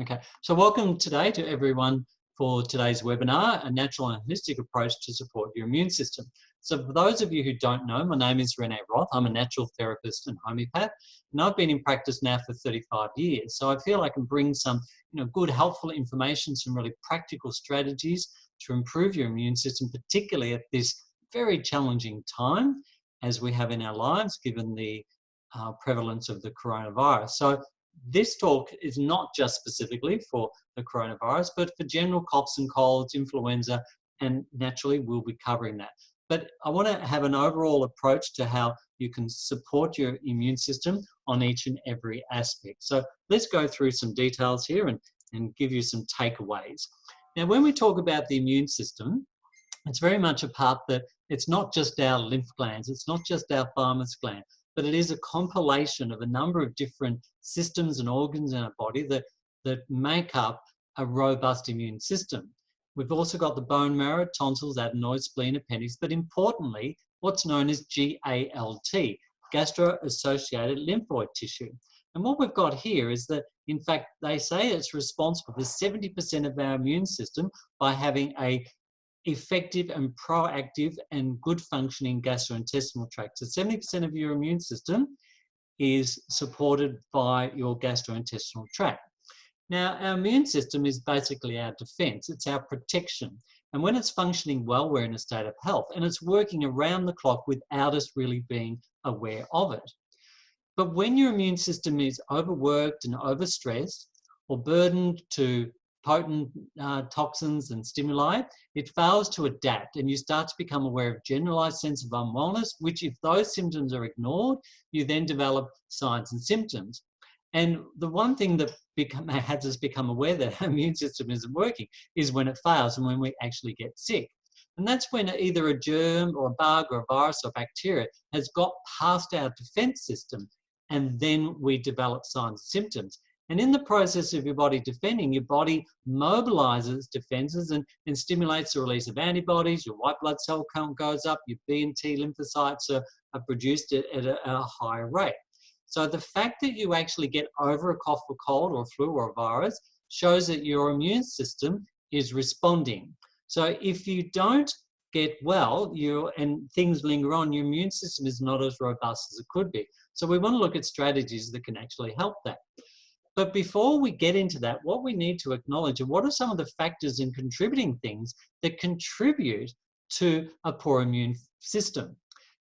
Okay, so welcome today to everyone for today's webinar, a natural and holistic approach to support your immune system. So for those of you who don't know, my name is Rene Roth. I'm a natural therapist and homeopath, and I've been in practice now for 35 years. So I feel I can bring some good, helpful information, some really practical strategies to improve your immune system, particularly at this very challenging time as we have in our lives, given the prevalence of the coronavirus. So this talk is not just specifically for the coronavirus, but for general coughs and colds, influenza, and naturally we'll be covering that. But I want to have an overall approach to how you can support your immune system on each and every aspect. So let's go through some details here and give you some takeaways. Now, when we talk about the immune system, it's very much a part that it's not just our lymph glands, it's not just our thymus gland, but it is a compilation of a number of different systems and organs in our body that make up a robust immune system. We've also got the bone marrow, tonsils, adenoids, spleen, appendix, but importantly, what's known as GALT, gastro-associated lymphoid tissue. And what we've got here is that, in fact, they say it's responsible for 70% of our immune system by having a effective and proactive and good functioning gastrointestinal tract. So 70% of your immune system is supported by your gastrointestinal tract. Now, our immune system is basically our defense, it's our protection. And when it's functioning well, we're in a state of health, and it's working around the clock without us really being aware of it. But when your immune system is overworked and overstressed or burdened to potent toxins and stimuli, it fails to adapt, and you start to become aware of generalized sense of unwellness, which if those symptoms are ignored, you then develop signs and symptoms. And the one thing that has us become aware that our immune system isn't working is when it fails and when we actually get sick. And that's when either a germ or a bug or a virus or bacteria has got past our defense system, and then we develop signs and symptoms. And in the process of your body defending, your body mobilizes defenses and stimulates the release of antibodies, your white blood cell count goes up, your B and T lymphocytes are produced at a higher rate. So the fact that you actually get over a cough or cold or flu or a virus shows that your immune system is responding. So if you don't get well and things linger on, your immune system is not as robust as it could be. So we want to look at strategies that can actually help that. But before we get into that, what we need to acknowledge are what are some of the factors and contributing things that contribute to a poor immune system.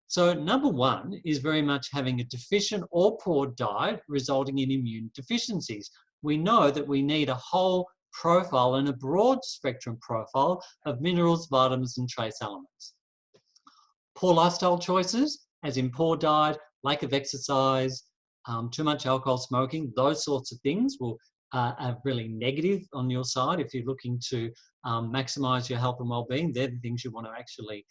So number one is very much having a deficient or poor diet resulting in immune deficiencies. We know that we need a whole profile and a broad spectrum profile of minerals, vitamins, and trace elements. Poor lifestyle choices, as in poor diet, lack of exercise, too much alcohol, smoking, those sorts of things will are really negative on your side. If you're looking to maximize your health and well-being, they're the things you want to actually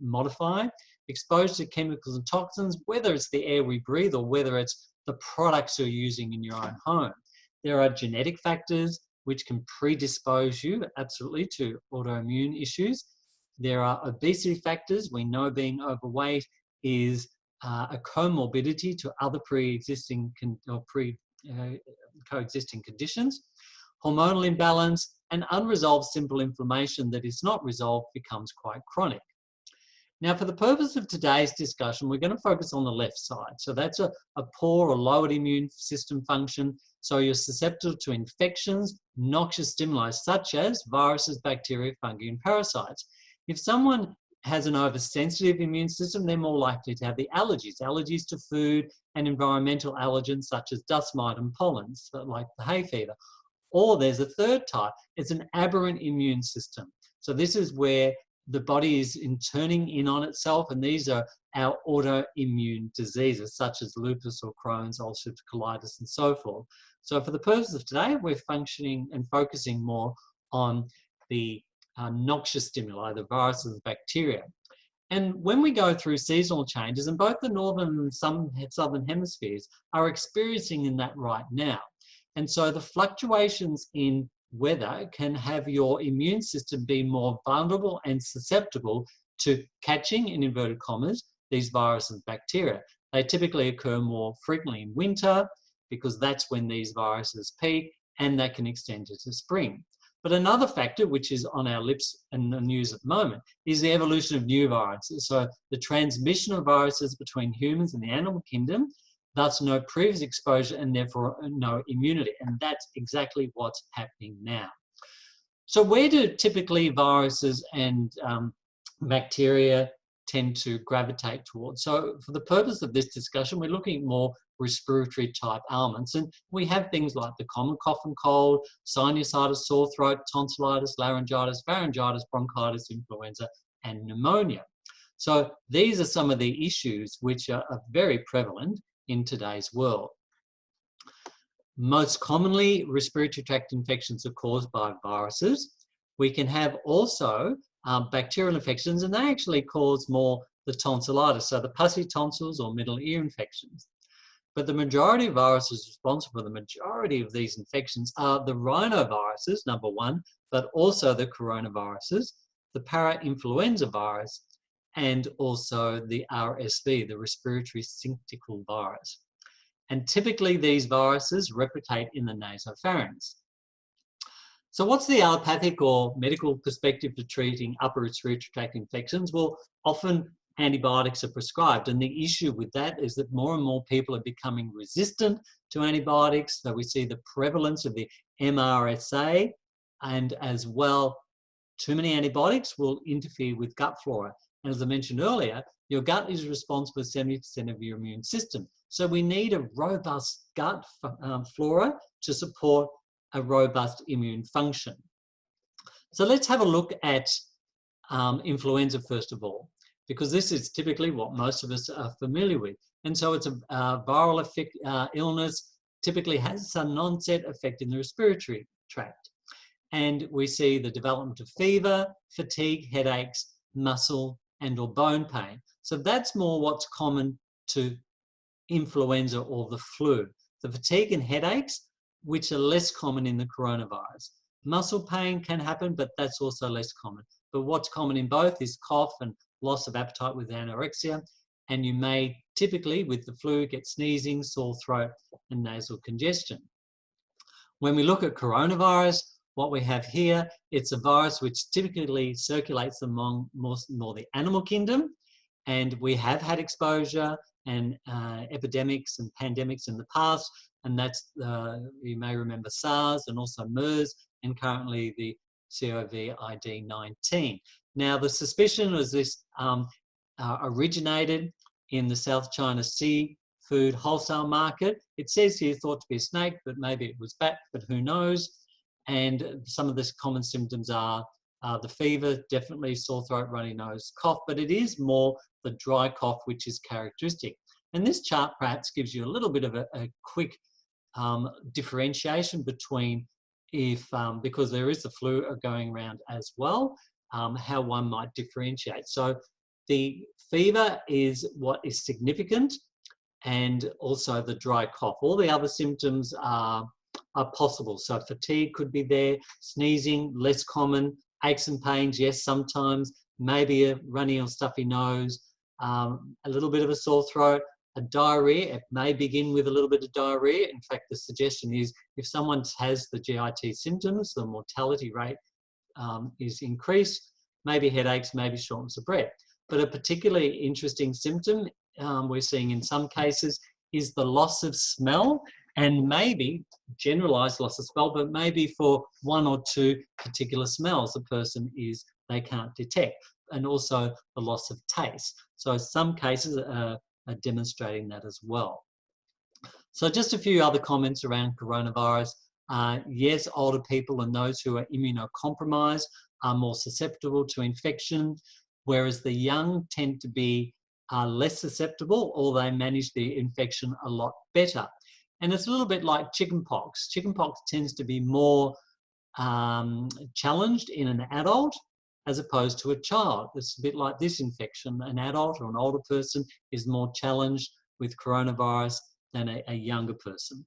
modify. Exposure to chemicals and toxins, whether it's the air we breathe or whether it's the products you're using in your own home. There are genetic factors which can predispose you absolutely to autoimmune issues. There are obesity factors. We know being overweight is a comorbidity to other coexisting conditions. Hormonal imbalance and unresolved simple inflammation that is not resolved becomes quite chronic. Now, for the purpose of today's discussion, we're going to focus on the left side. So that's a poor or lowered immune system function. So you're susceptible to infections, noxious stimuli such as viruses, bacteria, fungi, and parasites. If someone has an oversensitive immune system, they're more likely to have the allergies to food and environmental allergens such as dust mite and pollens, like the hay fever. Or there's a third type, it's an aberrant immune system. So this is where the body is turning in on itself, and these are our autoimmune diseases such as lupus or Crohn's, ulcerative colitis, and so forth. So for the purpose of today, we're functioning and focusing more on the noxious stimuli, the viruses and bacteria. And when we go through seasonal changes, and both the northern and some southern hemispheres are experiencing in that right now. And so the fluctuations in weather can have your immune system be more vulnerable and susceptible to catching, in inverted commas, these viruses and bacteria. They typically occur more frequently in winter because that's when these viruses peak, and that can extend into spring. But another factor, which is on our lips and the news at the moment, is the evolution of new viruses. So the transmission of viruses between humans and the animal kingdom, thus no previous exposure and therefore no immunity. And that's exactly what's happening now. So where do typically viruses and bacteria tend to gravitate towards? So for the purpose of this discussion, we're looking at more respiratory type ailments. And we have things like the common cough and cold, sinusitis, sore throat, tonsillitis, laryngitis, pharyngitis, bronchitis, influenza, and pneumonia. So these are some of the issues which are very prevalent in today's world. Most commonly, respiratory tract infections are caused by viruses. We can have also bacterial infections, and they actually cause more the tonsillitis, so the pussy tonsils or middle ear infections. But the majority of viruses responsible for the majority of these infections are the rhinoviruses, number one, but also the coronaviruses, the parainfluenza virus, and also the RSV, the respiratory syncytial virus. And typically these viruses replicate in the nasopharynx. So what's the allopathic or medical perspective to treating upper respiratory tract infections? Well, often antibiotics are prescribed, and the issue with that is that more and more people are becoming resistant to antibiotics. So we see the prevalence of the MRSA, and as well, too many antibiotics will interfere with gut flora. And as I mentioned earlier, your gut is responsible for 70% of your immune system. So we need a robust gut flora to support a robust immune function. So let's have a look at influenza first of all, because this is typically what most of us are familiar with. And so it's a viral illness, typically has some onset affecting the respiratory tract. And we see the development of fever, fatigue, headaches, muscle and or bone pain. So that's more what's common to influenza or the flu. The fatigue and headaches, which are less common in the coronavirus. Muscle pain can happen, but that's also less common. But what's common in both is cough and loss of appetite with anorexia. And you may typically, with the flu, get sneezing, sore throat, and nasal congestion. When we look at coronavirus, what we have here, it's a virus which typically circulates among more the animal kingdom. And we have had exposure and epidemics and pandemics in the past. And that's, you may remember SARS and also MERS, and currently the COVID-19. Now, the suspicion was this originated in the South China Sea food wholesale market. It says here thought to be a snake, but maybe it was bat, but who knows? And some of the common symptoms are the fever, definitely sore throat, runny nose, cough, but it is more the dry cough which is characteristic. And this chart perhaps gives you a little bit of a quick differentiation between if, because there is the flu going around as well, how one might differentiate. So the fever is what is significant, and also the dry cough. All the other symptoms are possible. So fatigue could be there, sneezing, less common, aches and pains, yes, sometimes, maybe a runny or stuffy nose, a little bit of a sore throat, a diarrhea. It may begin with a little bit of diarrhea. In fact, the suggestion is if someone has the GIT symptoms, the mortality rate is increased, maybe headaches, maybe shortness of breath. But a particularly interesting symptom we're seeing in some cases is the loss of smell, and maybe generalized loss of smell, but maybe for one or two particular smells the person they can't detect, and also the loss of taste. So some cases are demonstrating that as well. So just a few other comments around coronavirus. Yes, older people and those who are immunocompromised are more susceptible to infection, whereas the young tend to be less susceptible, or they manage the infection a lot better. And it's a little bit like chickenpox. Chickenpox tends to be more challenged in an adult as opposed to a child. It's a bit like this infection. An adult or an older person is more challenged with coronavirus than a younger person.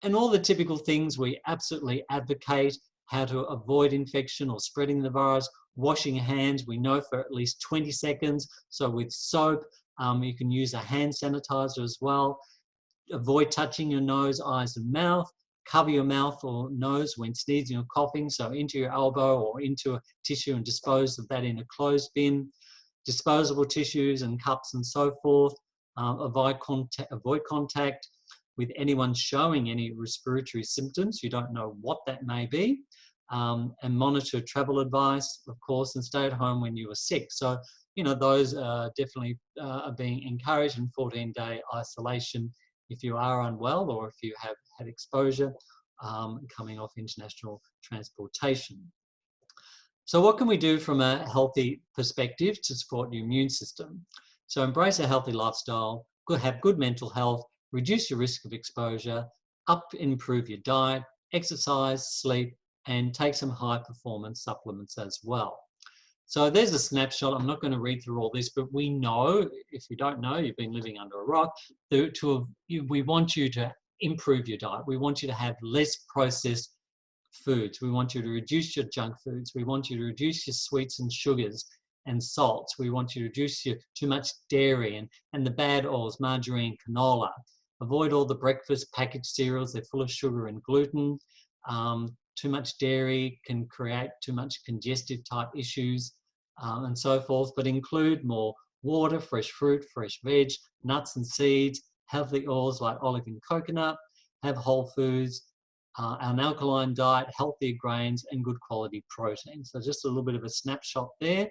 And all the typical things we absolutely advocate: how to avoid infection or spreading the virus, washing hands, we know, for at least 20 seconds. So with soap, you can use a hand sanitizer as well. Avoid touching your nose, eyes and mouth. Cover your mouth or nose when sneezing or coughing, so into your elbow or into a tissue, and dispose of that in a closed bin. Disposable tissues and cups and so forth. Avoid contact with anyone showing any respiratory symptoms. You don't know what that may be. And monitor travel advice, of course, and stay at home when you are sick. So, you know, those definitely are being encouraged in 14-day isolation if you are unwell or if you have had exposure coming off international transportation. So what can we do from a healthy perspective to support your immune system? So embrace a healthy lifestyle, have good mental health, reduce your risk of exposure, improve your diet, exercise, sleep, and take some high performance supplements as well. So there's a snapshot. I'm not going to read through all this, but we know, if you don't know, you've been living under a rock, we want you to improve your diet. We want you to have less processed foods. We want you to reduce your junk foods. We want you to reduce your sweets and sugars and salts. We want you to reduce your too much dairy and the bad oils, margarine, canola. Avoid all the breakfast packaged cereals. They're full of sugar and gluten. Too much dairy can create too much congestive type issues and so forth, but include more water, fresh fruit, fresh veg, nuts and seeds, healthy oils like olive and coconut, have whole foods, an alkaline diet, healthier grains, and good quality protein. So just a little bit of a snapshot there.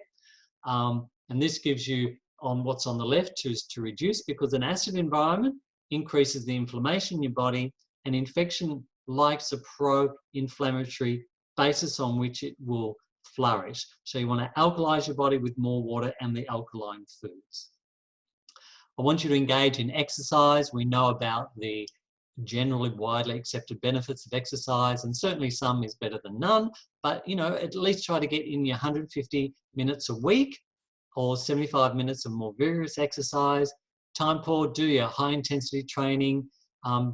And this gives you on what's on the left to reduce, because an acid environment increases the inflammation in your body, and infection likes a pro-inflammatory basis on which it will flourish. So you want to alkalize your body with more water and the alkaline foods. I want you to engage in exercise. We know about the generally widely accepted benefits of exercise, and certainly some is better than none, but you know, at least try to get in your 150 minutes a week or 75 minutes of more vigorous exercise. Time poor, do your high intensity training,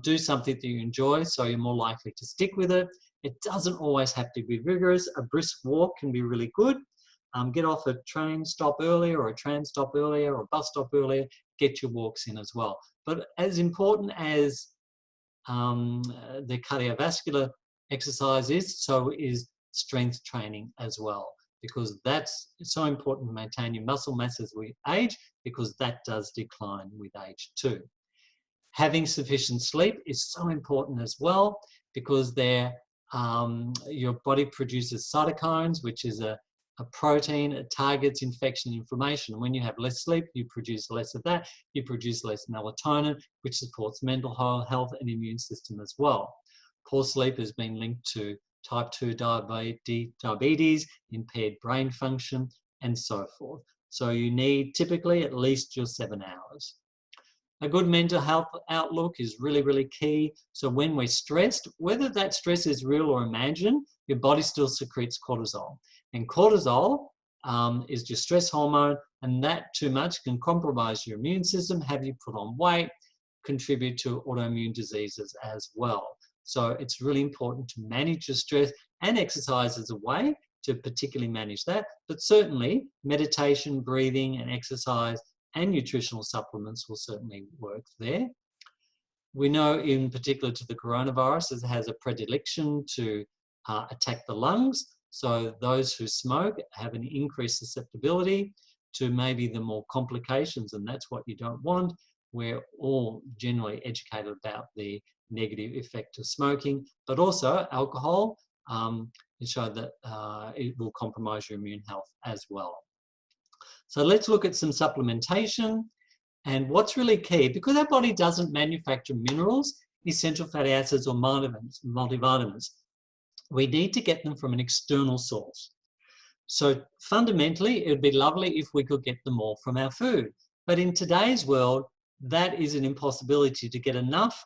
do something that you enjoy so you're more likely to stick with it. It doesn't always have to be vigorous. A brisk walk can be really good. Get off a train stop earlier or a tram stop earlier or a bus stop earlier, get your walks in as well. But as important as the cardiovascular exercise is, so is strength training as well, because that's so important to maintain your muscle mass as we age, because that does decline with age too. Having sufficient sleep is so important as well, because your body produces cytokines, which is a protein. It targets infection and inflammation. And when you have less sleep, you produce less of that. You produce less melatonin, which supports mental health and immune system as well. Poor sleep has been linked to type 2 diabetes, impaired brain function, and so forth. So you need typically at least your 7 hours. A good mental health outlook is really, really key. So when we're stressed, whether that stress is real or imagined, your body still secretes cortisol. And cortisol is your stress hormone, and that too much can compromise your immune system, have you put on weight, contribute to autoimmune diseases as well. So it's really important to manage your stress, and exercise is a way to particularly manage that. But certainly meditation, breathing, and exercise and nutritional supplements will certainly work there. We know in particular to the coronavirus, it has a predilection to attack the lungs. So those who smoke have an increased susceptibility to maybe the more complications, and that's what you don't want. We're all generally educated about the negative effect of smoking, but also alcohol. It showed that it will compromise your immune health as well. So let's look at some supplementation. And what's really key, because our body doesn't manufacture minerals, essential fatty acids, or multivitamins, we need to get them from an external source. So fundamentally, it would be lovely if we could get them all from our food. But in today's world, that is an impossibility to get enough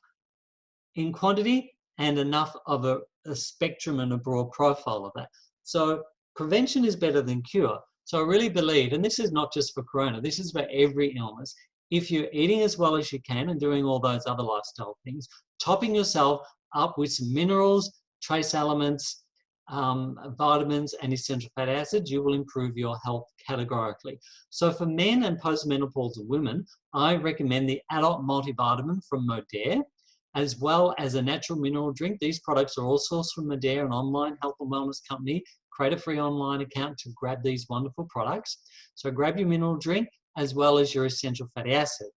in quantity and enough of a spectrum and a broad profile of that. So prevention is better than cure. So I really believe, and this is not just for corona, this is for every illness, if you're eating as well as you can and doing all those other lifestyle things, topping yourself up with some minerals, trace elements, vitamins, and essential fatty acids, you will improve your health categorically. So for men and postmenopausal women, I recommend the adult multivitamin from Modere. as well as a natural mineral drink. These products are all sourced from Medare, an online health and wellness company. Create a free online account to grab these wonderful products. So grab your mineral drink as well as your essential fatty acid.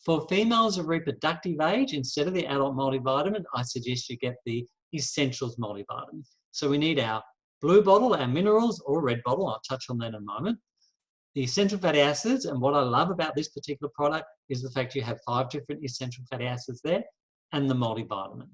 For females of reproductive age, instead of the adult multivitamin, I suggest you get the Essentials multivitamin. So we need our blue bottle, our minerals, or red bottle. I'll touch on that in a moment. The essential fatty acids, and what I love about this particular product is the fact you have 5 different essential fatty acids there, and the multivitamin.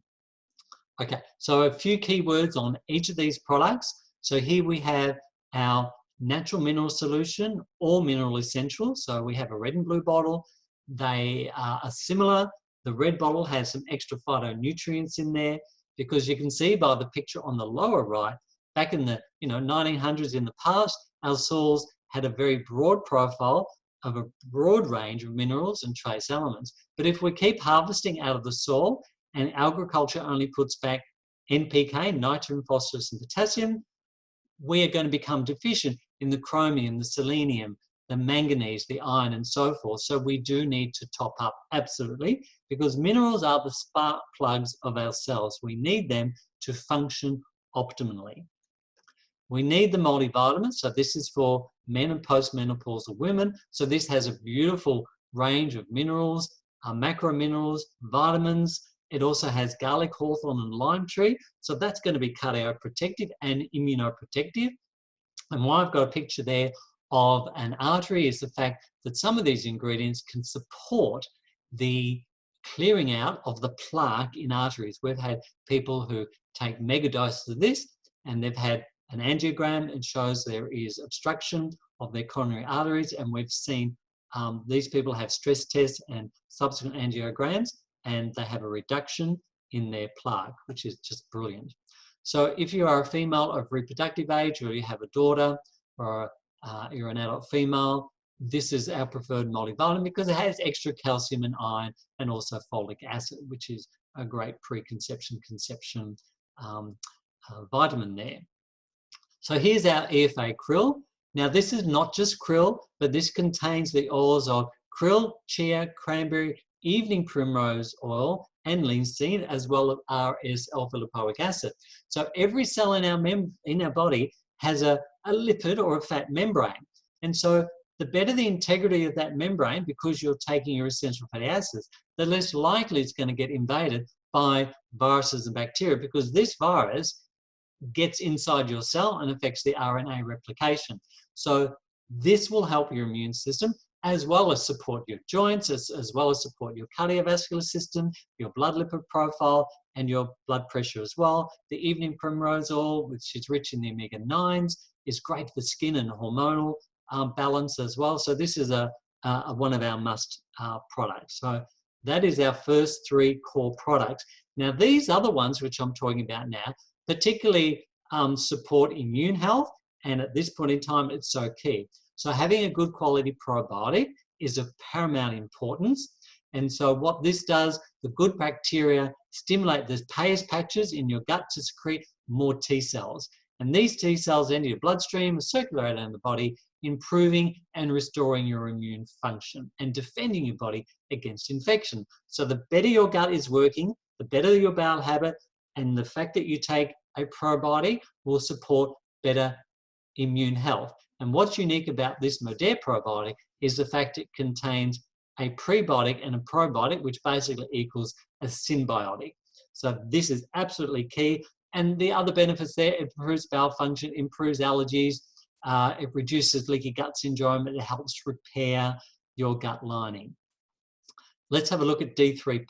Okay, so a few keywords on each of these products. So here we have our natural mineral solution, all mineral essentials. So we have a red and blue bottle. They are similar. The red bottle has some extra phytonutrients in there, because you can see by the picture on the lower right, back in the 1900s in the past, our soils had a very broad profile of a broad range of minerals and trace elements. But if we keep harvesting out of the soil and agriculture only puts back NPK, nitrogen, phosphorus, and potassium, we are going to become deficient in the chromium, the selenium, the manganese, the iron, and so forth. So we do need to top up, absolutely, because minerals are the spark plugs of our cells. We need them to function optimally. We need the multivitamin. So this is for men and postmenopausal women. So this has a beautiful range of minerals, macro minerals, vitamins. It also has garlic, hawthorn, and lime tree. So that's going to be cardioprotective and immunoprotective. And why I've got a picture there of an artery is the fact that some of these ingredients can support the clearing out of the plaque in arteries. We've had people who take mega doses of this, and they've had an angiogram. It shows there is obstruction of their coronary arteries, and we've seen these people have stress tests and subsequent angiograms, and they have a reduction in their plaque, which is just brilliant. So if you are a female of reproductive age, or you have a daughter, or you're an adult female, this is our preferred multivitamin because it has extra calcium and iron, and also folic acid, which is a great preconception, conception vitamin there. So here's our EFA krill. Now this is not just krill, but this contains the oils of krill, chia, cranberry, evening primrose oil, and linseed, as well as RS alpha lipoic acid. So every cell in our body has a lipid or a fat membrane. And so the better the integrity of that membrane, because you're taking your essential fatty acids, the less likely it's going to get invaded by viruses and bacteria, because this virus gets inside your cell and affects the RNA replication. So this will help your immune system, as well as support your joints, as well as support your cardiovascular system, your blood lipid profile, and your blood pressure as well. The evening primrose oil, which is rich in the omega-9s, is great for skin and hormonal balance as well. So this is one of our must products. So that is our first 3 core products. Now these other ones, which I'm talking about now, particularly support immune health, and at this point in time, it's so key. So having a good quality probiotic is of paramount importance. And so what this does, the good bacteria stimulate the Peyer's patches in your gut to secrete more T cells. And these T cells enter your bloodstream, circulate around the body, improving and restoring your immune function and defending your body against infection. So the better your gut is working, the better your bowel habit, and the fact that you take a probiotic will support better immune health. And what's unique about this Medare probiotic is the fact it contains a prebiotic and a probiotic, which basically equals a symbiotic. So this is absolutely key. And the other benefits there, it improves bowel function, improves allergies, it reduces leaky gut syndrome, and it helps repair your gut lining. Let's have a look at D3+.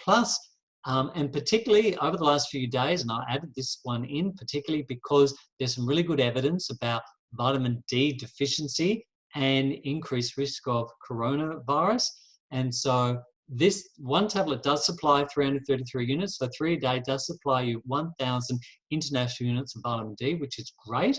And particularly over the last few days, and I added this one in particularly because there's some really good evidence about vitamin D deficiency and increased risk of coronavirus. And so this one tablet does supply 333 units, so 3 a day does supply you 1,000 international units of vitamin D, which is great.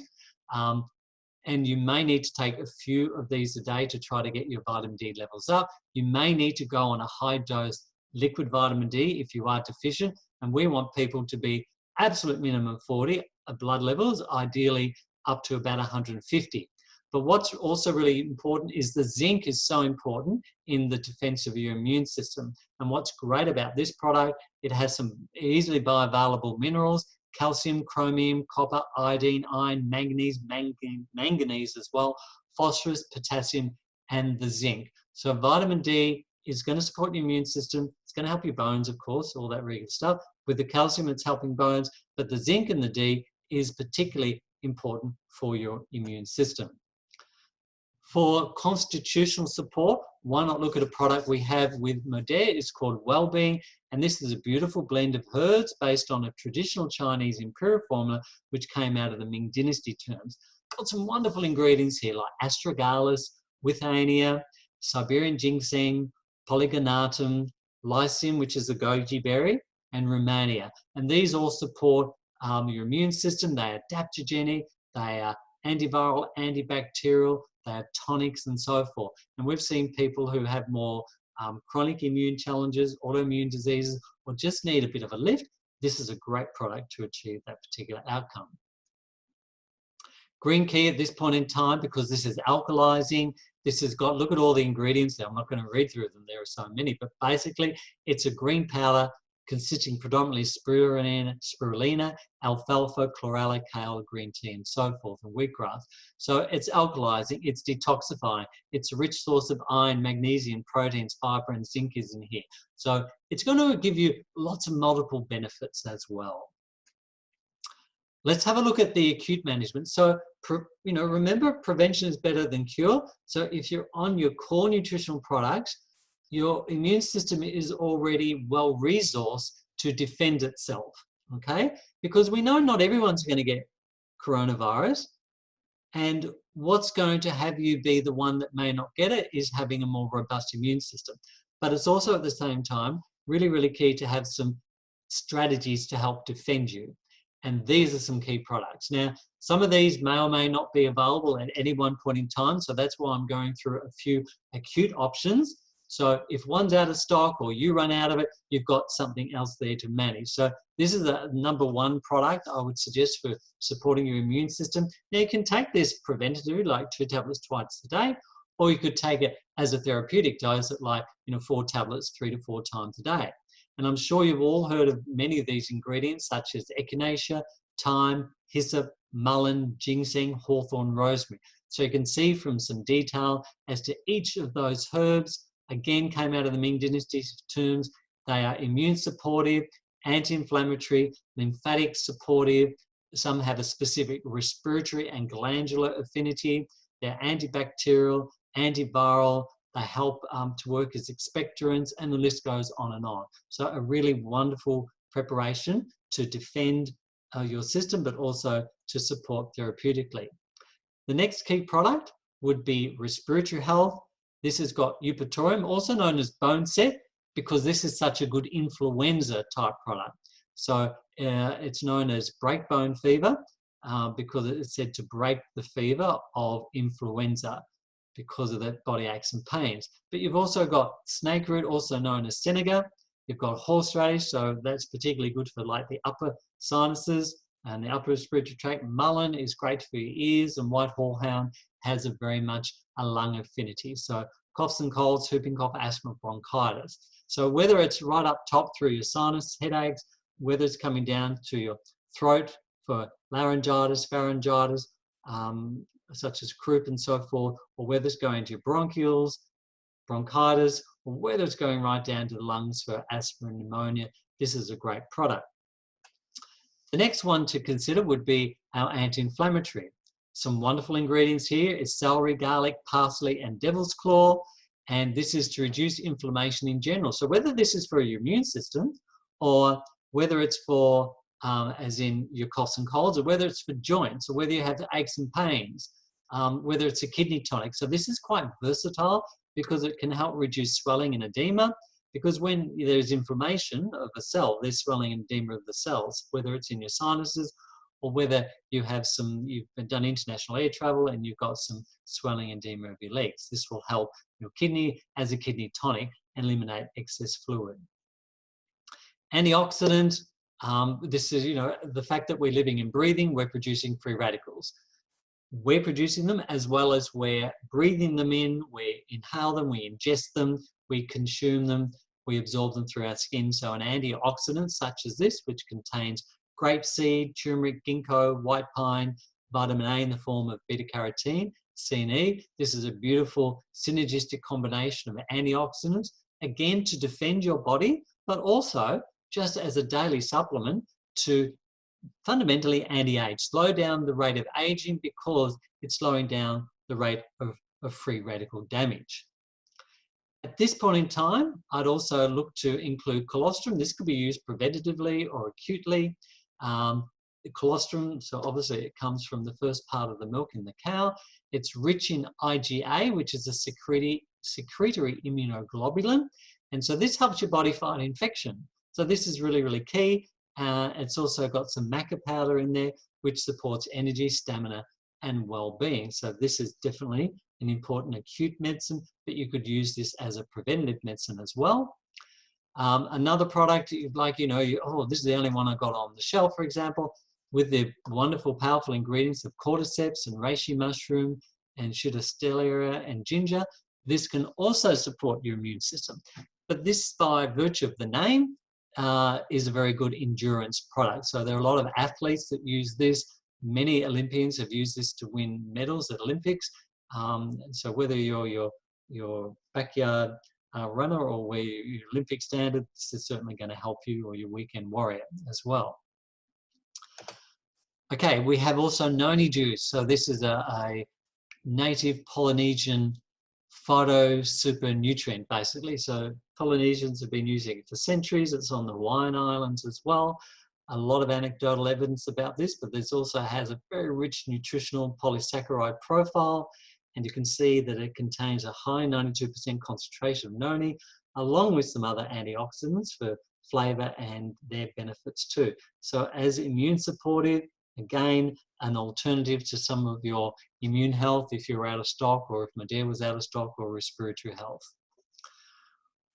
And you may need to take a few of these a day to try to get your vitamin D levels up. You may need to go on a high dose liquid vitamin D if you are deficient, and we want people to be absolute minimum 40 blood levels, ideally up to about 150. But what's also really important is the zinc is so important in the defense of your immune system. And what's great about this product It has some easily bioavailable minerals, calcium, chromium, copper, iodine, iron, manganese as well, phosphorus, potassium, and the zinc. So vitamin D is going to support your immune system. It's going to help your bones, of course, all that regular stuff. With the calcium, it's helping bones, but the zinc and the D is particularly important for your immune system. For constitutional support, why not look at a product we have with Modere? It's called Wellbeing, and this is a beautiful blend of herbs based on a traditional Chinese imperial formula which came out of the Ming Dynasty terms. Got some wonderful ingredients here like astragalus, withania, Siberian ginseng, polygonatum, lycium, which is the goji berry, and romania. And these all support your immune system. They are adaptogenic, they are antiviral, antibacterial, they have tonics and so forth. And we've seen people who have more chronic immune challenges, autoimmune diseases, or just need a bit of a lift. This is a great product to achieve that particular outcome. Green key at this point in time, because this is alkalizing, this has got, look at all the ingredients there. I'm not going to read through them, there are so many, but basically it's a green powder consisting predominantly of spirulina, alfalfa, chlorella, kale, green tea, and so forth, and wheatgrass. So it's alkalizing, it's detoxifying, it's a rich source of iron, magnesium, proteins, fiber, and zinc is in here. So it's going to give you lots of multiple benefits as well. Let's have a look at the acute management. So, remember, prevention is better than cure. So if you're on your core nutritional products, your immune system is already well resourced to defend itself, okay? Because we know not everyone's going to get coronavirus, and what's going to have you be the one that may not get it is having a more robust immune system. But it's also at the same time really, really key to have some strategies to help defend you. And these are some key products. Now, some of these may or may not be available at any one point in time, so that's why I'm going through a few acute options. So if one's out of stock or you run out of it, you've got something else there to manage. So this is a #1 product I would suggest for supporting your immune system. Now you can take this preventatively, like 2 tablets twice a day, or you could take it as a therapeutic dose at 4 tablets 3 to 4 times a day. And I'm sure you've all heard of many of these ingredients, such as echinacea, thyme, hyssop, mullein, ginseng, hawthorn, rosemary. So you can see from some detail as to each of those herbs, again, came out of the Ming Dynasty terms. They are immune supportive, anti-inflammatory, lymphatic supportive. Some have a specific respiratory and glandular affinity. They're antibacterial, antiviral. They help to work as expectorants, and the list goes on and on. So a really wonderful preparation to defend your system, but also to support therapeutically. The next key product would be respiratory health. This has got Eupatorium, also known as Bone Set, because this is such a good influenza type product. So it's known as break bone fever because it's said to break the fever of influenza because of the body aches and pains. But you've also got snake root, also known as Seneca. You've got horseradish, so that's particularly good for like the upper sinuses and the upper respiratory tract. Mullein is great for your ears, and white horehound has a very much a lung affinity. So coughs and colds, whooping cough, asthma, bronchitis. So whether it's right up top through your sinus headaches, whether it's coming down to your throat for laryngitis, pharyngitis, such as croup and so forth, or whether it's going to your bronchioles, bronchitis, or whether it's going right down to the lungs for asthma and pneumonia, this is a great product. The next one to consider would be our anti-inflammatory. Some wonderful ingredients here is celery, garlic, parsley, and devil's claw, and this is to reduce inflammation in general. So whether this is for your immune system, or whether it's for as in your coughs and colds, or whether it's for joints, or whether you have aches and pains, whether it's a kidney tonic. So this is quite versatile because it can help reduce swelling and edema, because when there's inflammation of a cell, there's swelling and edema of the cells, whether it's in your sinuses or whether you have you've done international air travel and you've got some swelling and edema of your legs. This will help your kidney as a kidney tonic and eliminate excess fluid. Antioxidant, this is, the fact that we're living and breathing, we're producing free radicals. We're producing them as well as we're breathing them in, we inhale them, we ingest them, we consume them. we absorb them through our skin. So an antioxidant such as this, which contains grapeseed, turmeric, ginkgo, white pine, vitamin A in the form of beta-carotene, C and E. This is a beautiful synergistic combination of antioxidants, again, to defend your body, but also just as a daily supplement to fundamentally anti-age, slow down the rate of aging because it's slowing down the rate of free radical damage. At this point in time, I'd also look to include colostrum. This could be used preventatively or acutely. The colostrum, so obviously it comes from the first part of the milk in the cow. It's rich in IgA, which is a secretory immunoglobulin. And so this helps your body fight infection. So this is really, really key. It's also got some maca powder in there, which supports energy, stamina, and well-being. So this is definitely an important acute medicine, but you could use this as a preventative medicine as well. Another product, like, oh, this is the only one I got on the shelf, for example, with the wonderful, powerful ingredients of cordyceps and reishi mushroom and Pseudostellia and ginger. This can also support your immune system. But this, by virtue of the name, is a very good endurance product. So there are a lot of athletes that use this. Many Olympians have used this to win medals at Olympics. So whether you're your backyard runner or where your Olympic standard, this is certainly going to help you, or your weekend warrior as well. Okay, we have also noni juice. So this is a native Polynesian phyto super nutrient, basically. So Polynesians have been using it for centuries. It's on the Hawaiian Islands as well. A lot of anecdotal evidence about this, but this also has a very rich nutritional polysaccharide profile. And you can see that it contains a high 92% concentration of noni, along with some other antioxidants for flavor and their benefits too. So as immune supportive, again, an alternative to some of your immune health if you're out of stock, or if Medare was out of stock, or respiratory health.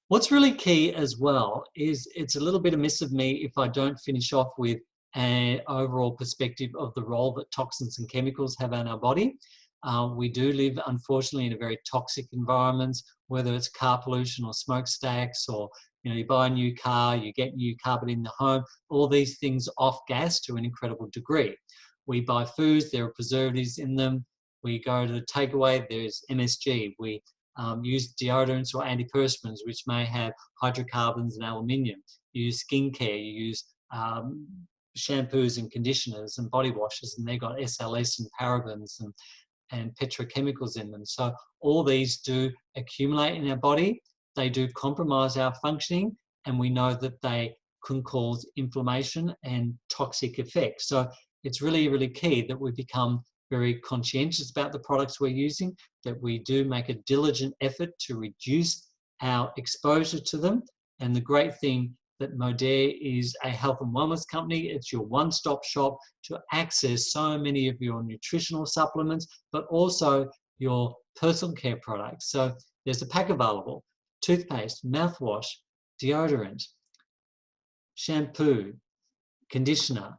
What's really key as well is, it's a little bit amiss of me if I don't finish off with an overall perspective of the role that toxins and chemicals have on our body. We do live, unfortunately, in a very toxic environment, whether it's car pollution or smokestacks, or you buy a new car, you get new carpet in the home. All these things off gas to an incredible degree. We buy foods, there are preservatives in them. We go to the takeaway, there's MSG. We use deodorants or antiperspirants, which may have hydrocarbons and aluminium. You use skincare, you use shampoos and conditioners and body washes, and they've got SLS and parabens and petrochemicals in them. So all these do accumulate in our body. They do compromise our functioning, and we know that they can cause inflammation and toxic effects. So it's really, really key that we become very conscientious about the products we're using, that we do make a diligent effort to reduce our exposure to them. And the great thing that Medare is a health and wellness company. It's your one-stop shop to access so many of your nutritional supplements, but also your personal care products. So there's a pack available: toothpaste, mouthwash, deodorant, shampoo, conditioner,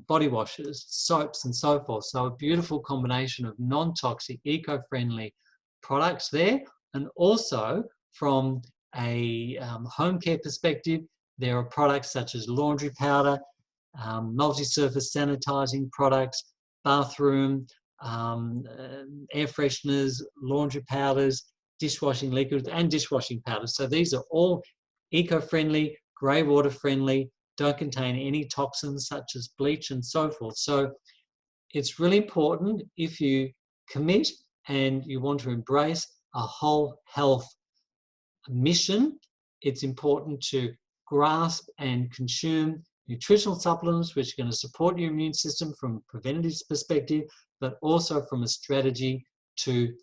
body washes, soaps, and so forth. So a beautiful combination of non-toxic, eco-friendly products there. And also from a home care perspective, there are products such as laundry powder, multi-surface sanitizing products, bathroom, air fresheners, laundry powders, dishwashing liquids, and dishwashing powders. So these are all eco-friendly, grey water friendly, don't contain any toxins such as bleach and so forth. So it's really important, if you commit and you want to embrace a whole health mission, it's important to grasp and consume nutritional supplements which are going to support your immune system from a preventative perspective, but also from a strategy to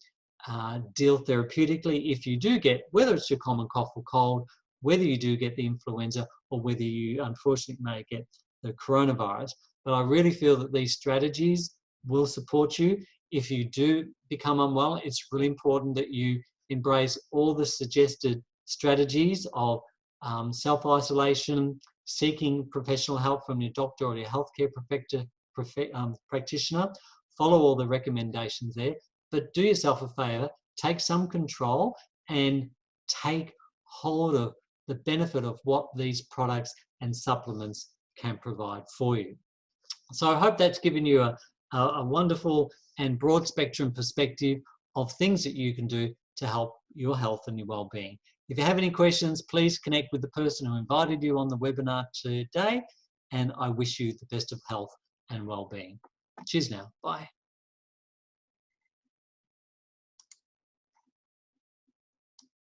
deal therapeutically if you do get, whether it's your common cough or cold, whether you do get the influenza, or whether you unfortunately may get the coronavirus. But I really feel that these strategies will support you. If you do become unwell, it's really important that you embrace all the suggested strategies of self-isolation, seeking professional help from your doctor or your healthcare practitioner. Follow all the recommendations there, but do yourself a favour, take some control and take hold of the benefit of what these products and supplements can provide for you. So I hope that's given you a wonderful and broad spectrum perspective of things that you can do to help your health and your well-being. If you have any questions, please connect with the person who invited you on the webinar today, and I wish you the best of health and well-being. Cheers now. Bye.